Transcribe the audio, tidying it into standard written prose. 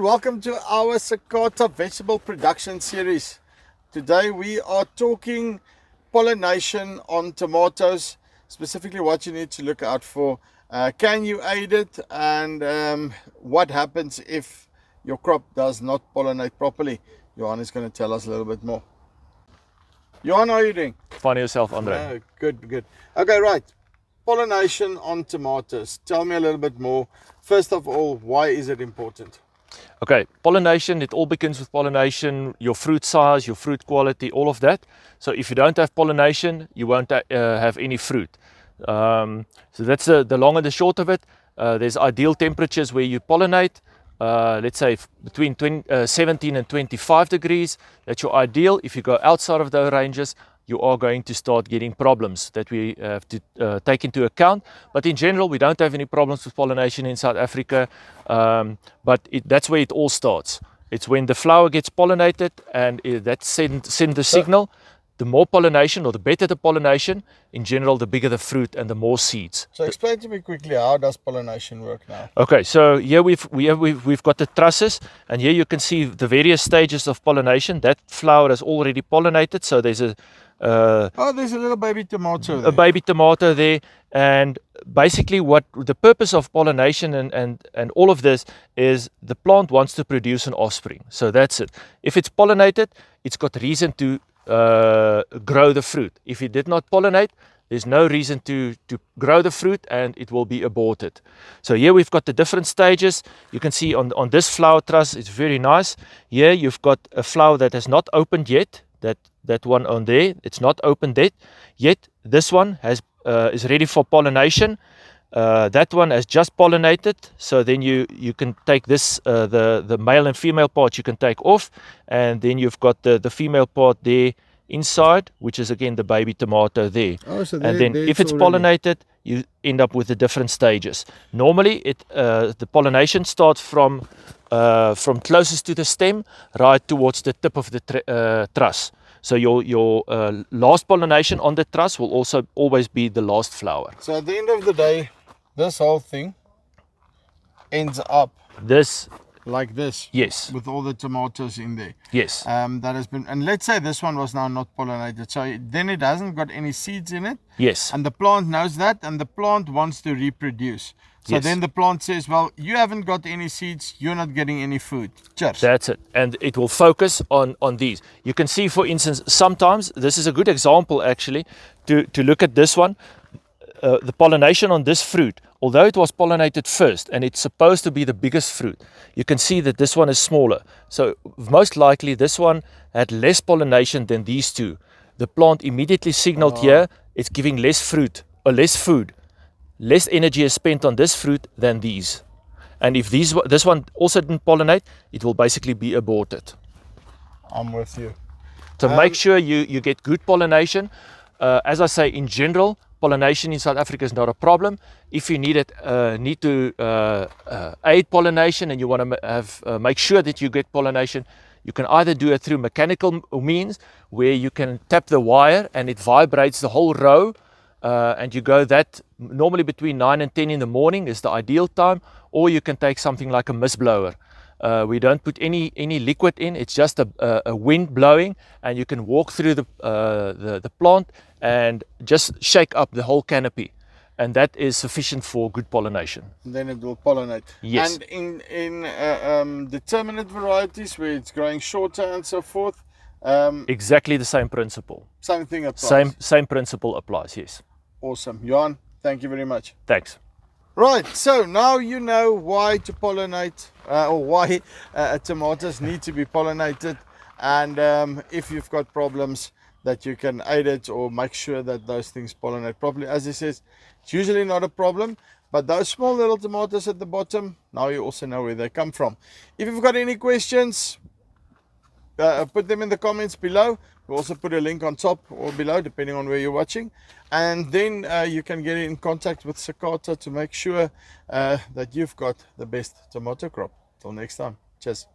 and welcome to our Sakata vegetable production series. Today we are talking pollination on tomatoes, specifically what you need to look out for. Can you aid it, and what happens if your crop does not pollinate properly? Johan is going to tell us a little bit more. Johan, how are you doing? Fine yourself, Andre. Good. Okay, right. Pollination on tomatoes. Tell me a little bit more. First of all, why is it important? Okay, pollination, it all begins with pollination, your fruit size, your fruit quality, all of that. So if you don't have pollination, you won't have any fruit. So that's the long and the short of it. There's ideal temperatures where you pollinate. Let's say between 17 and 25 degrees. That's your ideal. If you go outside of those ranges, you are going to start getting problems that we have to take into account. But in general, we don't have any problems with pollination in South Africa. But that's where it all starts. It's when the flower gets pollinated, and that sends the signal. The more pollination, or the better the pollination, in general, the bigger the fruit and the more seeds. So explain to me quickly, how does pollination work now? Okay, so here we've got the trusses, and here you can see the various stages of pollination. That flower has already pollinated, so there's a there's a little baby tomato there. A baby tomato there. And basically what the purpose of pollination and all of this is, the plant wants to produce an offspring. So that's it. If it's pollinated, it's got reason to grow the fruit. If it did not pollinate, there's no reason to grow the fruit, and it will be aborted. So here we've got the different stages. You can see on this flower truss, it's very nice. Here you've got a flower that has not opened yet. That one on there, it's not opened yet. This one is ready for pollination. That one has just pollinated, so then you can take this, the male and female part you can take off, and then you've got the female part there inside, which is again the baby tomato there. Oh, so and then if it's pollinated, you end up with the different stages. Normally the pollination starts from closest to the stem right towards the tip of the truss. So your last pollination on the truss will also always be the last flower. So at the end of the day, this whole thing ends up like this. Yes. With all the tomatoes in there. Yes. That has been, and let's say this one was now not pollinated, so then it hasn't got any seeds in it. Yes. And the plant knows that, and the plant wants to reproduce. So yes. Then the plant says, well, you haven't got any seeds, you're not getting any food. Cheers. That's it. And it will focus on these. You can see, for instance, sometimes, this is a good example actually, to look at this one. The pollination on this fruit, although it was pollinated first and it's supposed to be the biggest fruit, you can see that this one is smaller. So most likely this one had less pollination than these two. The plant immediately signaled here it's giving less fruit or less food. Less energy is spent on this fruit than these. And if this one also didn't pollinate, it will basically be aborted. I'm with you. So make sure you get good pollination. As I say, in general, pollination in South Africa is not a problem. If you need to aid pollination, and you want to make sure that you get pollination, you can either do it through mechanical means, where you can tap the wire and it vibrates the whole row, and you go that normally between 9 and 10 in the morning is the ideal time, or you can take something like a mist blower. We don't put any liquid in, it's just a wind blowing, and you can walk through the plant and just shake up the whole canopy, and that is sufficient for good pollination. And then it will pollinate. Yes. And in determinate varieties where it's growing shorter and so forth, exactly the same principle. Same thing applies. Same principle applies. Yes. Awesome. Johan, thank you very much. Thanks. Right, so now you know why to pollinate, or why tomatoes need to be pollinated, and if you've got problems, that you can aid it or make sure that those things pollinate properly. As he says, it's usually not a problem, but those small little tomatoes at the bottom, now you also know where they come from. If you've got any questions, put them in the comments below. We'll also put a link on top or below, depending on where you're watching. And then you can get in contact with Sakata to make sure that you've got the best tomato crop. Till next time. Cheers.